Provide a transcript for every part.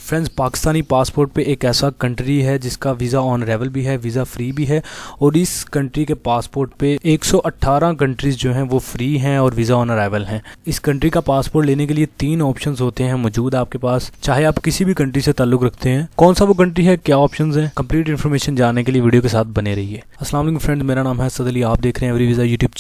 Friends, Pakistani passport पे एक ऐसा कंट्री है जिसका वीज़ा ऑन अराइवल भी है, वीज़ा फ्री भी है। और इस कंट्री के पासपोर्ट पे 118 कंट्रीज़ जो हैं वो फ्री हैं और वीज़ा ऑन अराइवल हैं। इस कंट्री का पासपोर्ट लेने के लिए 3 ऑप्शंस होते हैं मौजूद आपके पास, चाहे आप किसी भी कंट्री से ताल्लुक़ रखते हैं। कौन सा वो कंट्री है, क्या ऑप्शंस हैं, कंप्लीट इन्फॉर्मेशन जानने के लिए वीडियो के साथ बने रहिए। अस्सलाम वालेकुम फ्रेंड्स, मेरा नाम है असद अली, आप देख रहे हैं एवरी वीज़ा यूट्यूब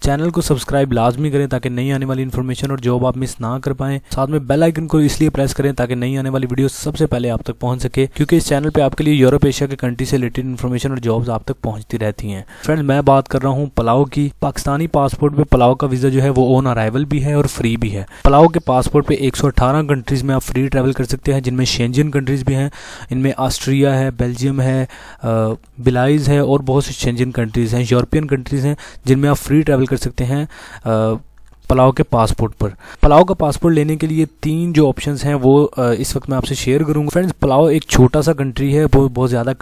चैनल को सब्सक्राइब लाजमी करें ताकि नई आने वाली इन्फॉर्मेशन और जॉब आप मिस ना कर पाएं। साथ में बेल आइकन को इसलिए प्रेस करें ताकि नई आने वाली वीडियो सबसे पहले आप तक पहुंच सके, क्योंकि इस चैनल पे आपके लिए यूरोप एशिया के कंट्री से रिलेटेड इन्फॉर्मेशन और जॉब्स आप तक पहुंचती रहती हैं। फ्रेंड्स, मैं बात कर रहा हूं पलाव की। पाकिस्तानी पासपोर्ट पे पलाव का वीज़ा जो है वो ऑन अराइवल भी है और फ्री भी है। पलाव के पासपोर्ट पे 118 कंट्रीज़ में आप फ्री ट्रैवल कर सकते हैं, जिनमें शेंजन कंट्रीज़ भी हैं। इनमें ऑस्ट्रिया है, बेल्जियम है, बिलाइज है और बहुत सी शेंजन कंट्रीज़ हैं, यूरोपियन कंट्रीज़ हैं, जिनमें आप फ्री ट्रैवल कर सकते हैं पलाव के पासपोर्ट पर। पलाव का पासपोर्ट लेने के लिए 3 जो ऑप्शंस हैं वो इस वक्त मैं आपसे शेयर करूंगा। फ्रेंड्स, पलाव एक छोटा सा कंट्री है, वो बहुत ज़्यादा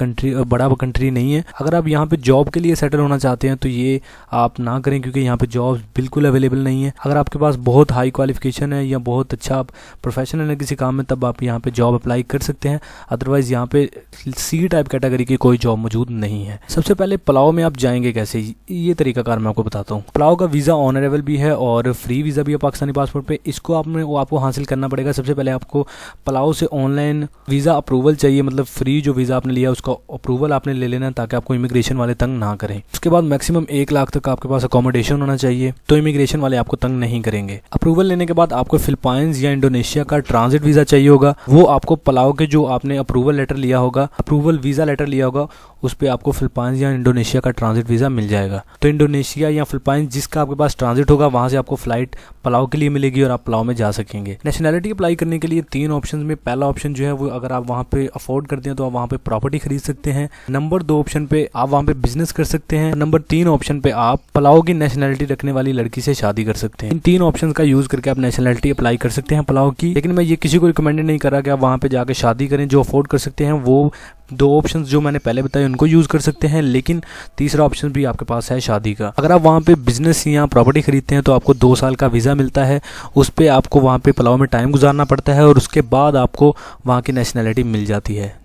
बड़ा कंट्री नहीं है। अगर आप यहाँ पे जॉब के लिए सेटल होना चाहते हैं तो ये आप ना करें, क्योंकि यहाँ पे जॉब बिल्कुल अवेलेबल नहीं है। अगर आपके पास बहुत हाई क्वालिफिकेशन है या बहुत अच्छा प्रोफेशनल है किसी काम में, तब आप यहाँ पे जॉब अप्लाई कर सकते हैं। अदरवाइज यहाँ पे सी टाइप कैटेगरी की कोई जॉब मौजूद नहीं है। सबसे पहले पलाव में आप जाएंगे कैसे, ये तरीकाकार मैं आपको बताता हूँ। पलाव का वीज़ा ऑन अराइवल भी है और फ्री वीज़ा भी है पाकिस्तानी पासपोर्ट पे। इसको आपको हासिल करना पड़ेगा। सबसे पहले आपको पलाव से ऑनलाइन वीज़ा अप्रूवल चाहिए, मतलब फ्री जो वीज़ा आपने लिया उसका अप्रूवल आपने ले लेना ताकि आपको इमिग्रेशन वाले तंग ना करें। उसके बाद मैक्सिमम 1 लाख तक आपके पास अकोमोडेशन होना चाहिए, तो इमिग्रेशन वाले आपको तंग नहीं करेंगे। अप्रूवल लेने के बाद आपको फिलिपाइंस या इंडोनेशिया का ट्रांजिट वीज़ा चाहिए होगा। वो आपको पलाव के जो आपने अप्रूवल लेटर लिया होगा, अप्रूवल वीज़ा लेटर लिया होगा, उस पर आपको फिलिपाइंस या इंडोनेशिया का ट्रांजिट वीज़ा मिल जाएगा। तो इंडोनेशिया या फिलिपाइंस जिसका आपके पास ट्रांजिट होगा, वहाँ से आपको फ्लाइट पलाव के लिए मिलेगी और आप पलाव में जा सकेंगे। नेशनैलिटी अप्लाई करने के लिए 3 ऑप्शन में पहला ऑप्शन जो है वो, अगर आप वहाँ पे अफोर्ड करते हैं तो आप वहाँ पे प्रॉपर्टी खरीद सकते हैं। नंबर 2 ऑप्शन पे आप वहाँ पे बिजनेस कर सकते हैं। नंबर 3 ऑप्शन पे आप पलाव की नेशनैलिटी रखने वाली लड़की से शादी कर सकते हैं। इन 3 ऑप्शन का यूज करके आप नेशनैलिटी अप्लाई कर सकते हैं पलाव की। लेकिन मैं ये किसी को रिकमेंडेड नहीं कर रहा कि आप वहाँ पे जाकर शादी करें। जो अफोर्ड कर सकते हैं वो 2 ऑप्शंस जो मैंने पहले बताए उनको यूज़ कर सकते हैं, लेकिन तीसरा ऑप्शन भी आपके पास है शादी का। अगर आप वहाँ पे बिजनेस या प्रॉपर्टी खरीदते हैं तो आपको 2 साल का वीज़ा मिलता है। उस पर आपको वहाँ पे पलाव में टाइम गुजारना पड़ता है और उसके बाद आपको वहाँ की नेशनैलिटी मिल जाती है।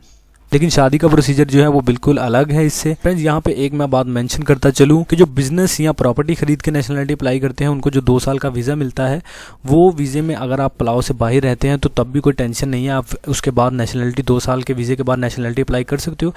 लेकिन शादी का प्रोसीजर जो है वो बिल्कुल अलग है इससे। फ्रेंड्स, यहाँ पे एक मैं बात मेंशन करता चलूँ कि जो बिजनेस या प्रॉपर्टी खरीद के नेशनलिटी अप्लाई करते हैं उनको जो 2 साल का वीज़ा मिलता है, वो वीज़े में अगर आप पलाव से बाहर रहते हैं तो तब भी कोई टेंशन नहीं है। आप उसके बाद नेशनलिटी 2 साल के वीज़े के बाद नेशनलिटी अप्लाई कर सकते हो।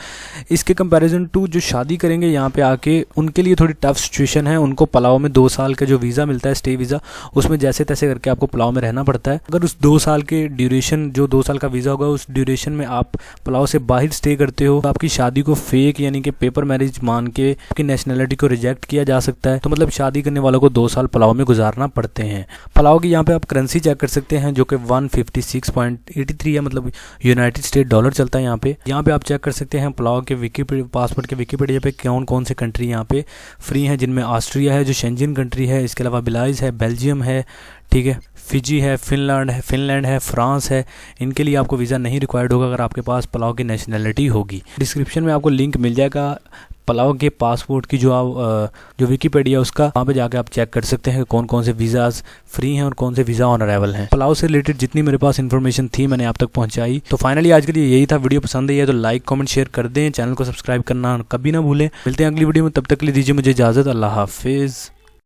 इसके कंपेरिजन टू जो शादी करेंगे यहाँ पे आके, उनके लिए थोड़ी टफ सिचुएशन है। उनको पलाव में 2 साल का जो वीज़ा मिलता है, स्टे वीज़ा, उसमें जैसे तैसे करके आपको पलाव में रहना पड़ता है। अगर उस 2 साल के ड्यूरेशन, जो 2 साल का वीज़ा होगा, उस ड्यूरेशन में आप पलाव से बाहर स्टे करते हो, आपकी शादी को फेक यानी कि पेपर मैरिज मान के आपकी नेशनैलिटी को रिजेक्ट किया जा सकता है। तो मतलब शादी करने वालों को 2 साल पलाव में गुजारना पड़ते हैं। पलाव की यहाँ पे आप करेंसी चेक कर सकते हैं जो कि 156.83 है, मतलब यूनाइटेड स्टेट डॉलर चलता है यहाँ पे। यहाँ पे आप चेक कर सकते हैं पलाव के पासपोर्ट के विकीपीडिया पे कौन कौन से कंट्री यहाँ पे फ्री हैं, जिनमें ऑस्ट्रिया है जो शेंजन कंट्री है, इसके अलावा बिलाइज है, बेल्जियम है, ठीक है, फिजी है, फिनलैंड है, फ्रांस है। इनके लिए आपको वीज़ा नहीं रिक्वायर्ड होगा अगर आपके पास पलाव की नेशनैलिटी होगी। डिस्क्रिप्शन में आपको लिंक मिल जाएगा पलाव के पासपोर्ट की, जो विकीपीडिया उसका, वहाँ पे जाकर आप चेक कर सकते हैं कौन कौन से वीज़ाज फ्री हैं और कौन से वीज़ा ऑन अराइवल हैं। पलाव से रिलेटेड जितनी मेरे पास इन्फॉर्मेशन थी मैंने आप तक पहुँचाई। तो फाइनली आज के लिए यही था। वीडियो पसंद आई है तो लाइक कमेंट शेयर कर दें, चैनल को सब्सक्राइब करना कभी ना भूलें। मिलते हैं अगली वीडियो में, तब तक के लिए दीजिए मुझे इजाज़त। अल्लाह हाफिज़।